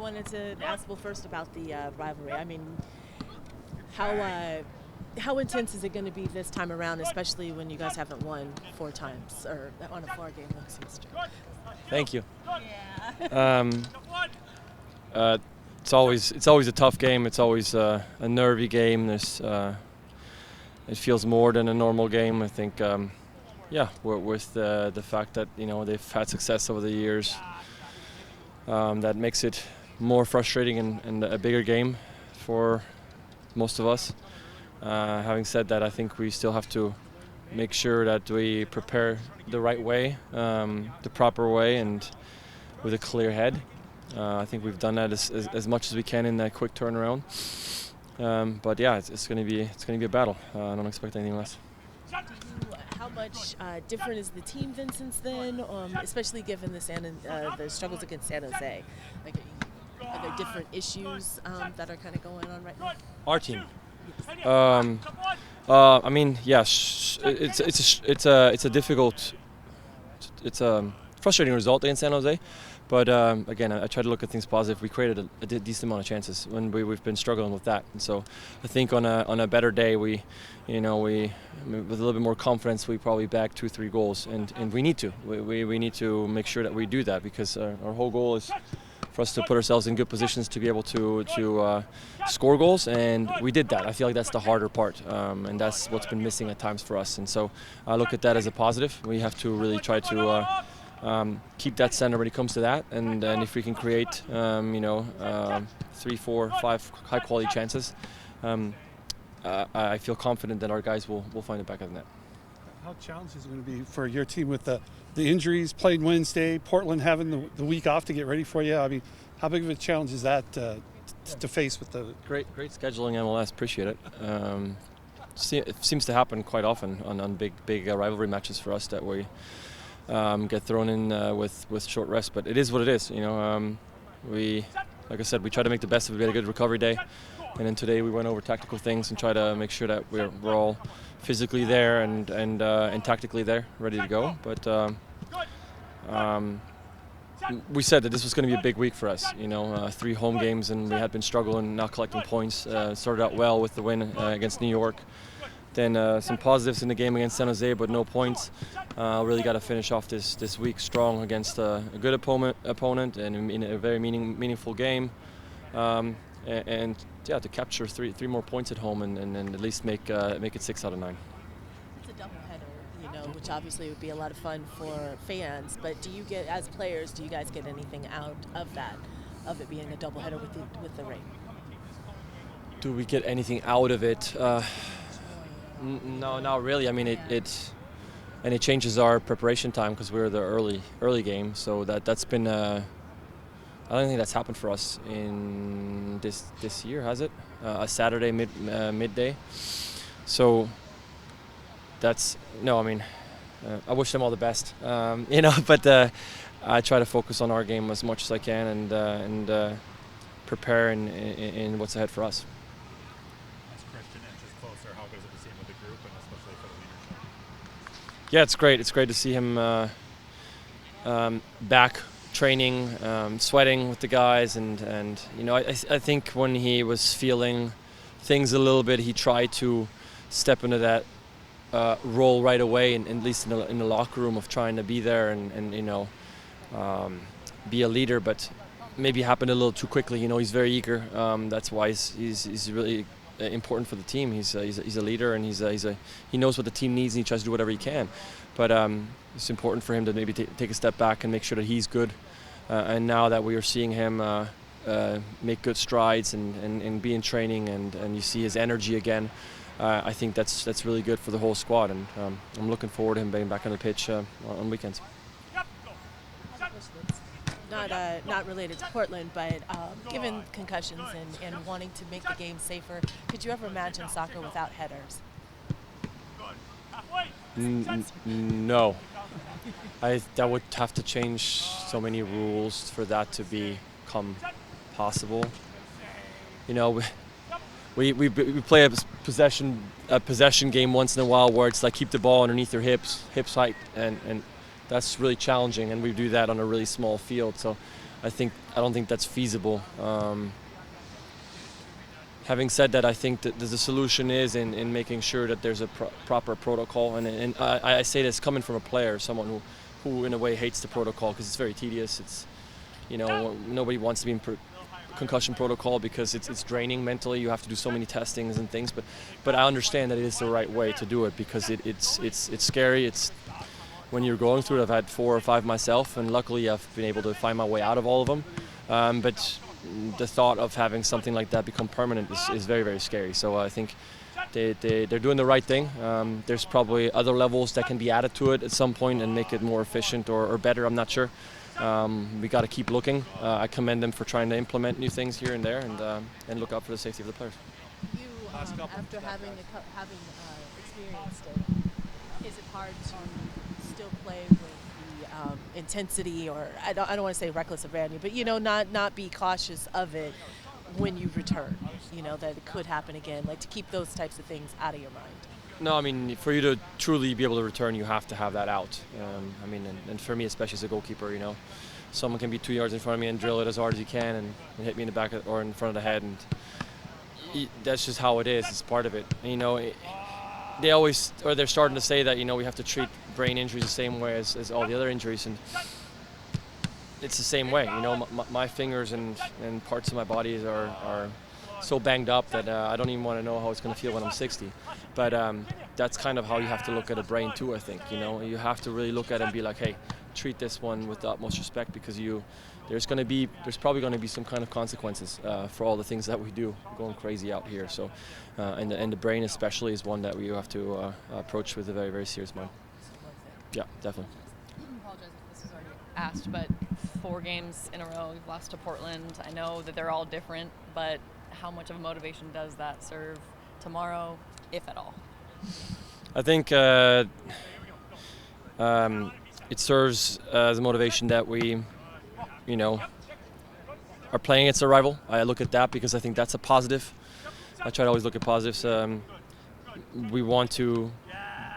wanted to ask, well, first about the rivalry. I mean, how intense is it going to be this time around, especially when you guys haven't won 4 times or on a 4-game losing streak? Thank you. Yeah. It's always a tough game. It's always a nervy game. It feels more than a normal game. I think, with the fact that they've had success over the years, that makes it more frustrating and a bigger game for most of us. Having said that, I think we still have to make sure that we prepare the right way, the proper way, and with a clear head. I think we've done that as much as we can in that quick turnaround. But yeah, it's going to be a battle. I don't expect anything less. How much different is the team then since then, especially given the struggles against San Jose? Like, are there different issues that are kind of going on right now? Our team. I mean, yes, it's a frustrating result against San Jose. But again, I try to look at things positive. We created a decent amount of chances when we've been struggling with that, and so I think on a better day, we with a little bit more confidence, we probably bag 2-3 goals, and we need to. We need to make sure that we do that, because our whole goal is for us to put ourselves in good positions to be able to score goals, and we did that. I feel like that's the harder part, and that's what's been missing at times for us. And so I look at that as a positive. We have to really try to keep that center when it comes to that, and if we can create 3, 4, 5 high quality chances, I feel confident that our guys will find it back of the net. How challenging is it going to be for your team with the injuries? Played Wednesday, Portland having the week off to get ready for you. I mean, how big of a challenge is that to face with the great scheduling MLS? Appreciate it. It seems to happen quite often on big rivalry matches for us that we get thrown in with short rest, but it is what it is. Like I said, we try to make the best of it. We had a good recovery day, and then today we went over tactical things and try to make sure that we're all physically there and tactically there, ready to go. But we said that this was going to be a big week for us. 3 home games, and we had been struggling, not collecting points. Started out well with the win against New York. Then some positives in the game against San Jose, but no points. Really got to finish off this week strong against a good opponent and in a very meaningful game. And to capture three more points at home and at least make it 6 out of 9. It's a doubleheader, which obviously would be a lot of fun for fans. But as players, do you guys get anything out of that, of it being a doubleheader with the rain? Do we get anything out of it? No, not really. I mean, it changes our preparation time because we're the early game. So that's been. I don't think that's happened for us in this year, has it? A Saturday midday. So that's no. I mean, I wish them all the best. But I try to focus on our game as much as I can and prepare in what's ahead for us. Yeah, it's great. It's great to see him back training, sweating with the guys, and I think when he was feeling things a little bit, he tried to step into that role right away, and at least in the locker room of trying to be there and be a leader. But maybe it happened a little too quickly. He's very eager. That's why he's really important for the team. He's a leader, and he knows what the team needs, and he tries to do whatever he can. But it's important for him to maybe take a step back and make sure that he's good. And now that we are seeing him make good strides and be in training, and you see his energy again, I think that's really good for the whole squad. And I'm looking forward to him being back on the pitch on weekends. Not related to Portland, but given concussions and wanting to make the game safer, could you ever imagine soccer without headers? No. That would have to change so many rules for that to become possible. We play a possession game once in a while where it's like keep the ball underneath your hips height, and that's really challenging, and we do that on a really small field. So I don't think that's feasible. Having said that, I think that the solution is in making sure that there's a proper protocol, and I say this coming from a player, someone who in a way hates the protocol because it's very tedious. It's, you know, nobody wants to be in concussion protocol because it's draining mentally. You have to do so many testings and things, but I understand that it is the right way to do it because it's scary. It's when you're going through it. I've had 4 or 5 myself, and luckily I've been able to find my way out of all of them. But the thought of having something like that become permanent is very, very scary. So I think they're doing the right thing. There's probably other levels that can be added to it at some point and make it more efficient or better. I'm not sure. We got to keep looking. I commend them for trying to implement new things here and there, and look out for the safety of the players. You, after having experienced it, is it hard to still play with the intensity, or I don't want to say reckless abandon, but not be cautious of it when you return? That it could happen again, like to keep those types of things out of your mind. No, I mean, for you to truly be able to return, you have to have that out. And for me, especially as a goalkeeper, someone can be 2 yards in front of me and drill it as hard as you can and hit me in the back or in front of the head, and that's just how it is. It's part of it. They're starting to say that we have to treat brain injuries the same way as all the other injuries, and it's the same way. My fingers and parts of my body are so banged up that I don't even want to know how it's going to feel when I'm 60. But that's kind of how you have to look at a brain too, I think. You have to really look at it and be like, hey, treat this one with the utmost respect, because there's probably going to be some kind of consequences for all the things that we do, going crazy out here. So, and the brain especially is one that we have to approach with a very, very serious mind. Yeah, definitely. I apologize if this was already asked, but 4 games in a row, you've lost to Portland. I know that they're all different, but how much of a motivation does that serve tomorrow, if at all? I think it serves as a motivation that we, are playing against a rival. I look at that because I think that's a positive. I try to always look at positives. We want to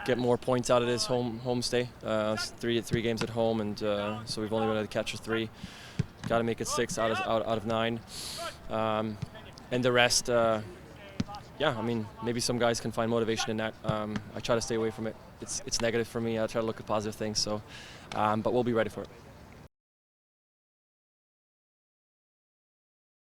get more points out of this home stay. 3 games at home, and so we've only been able to capture 3. Got to make it 6 out of 9. And the rest, maybe some guys can find motivation in that. I try to stay away from it. It's negative for me. I try to look at positive things. So, but we'll be ready for it.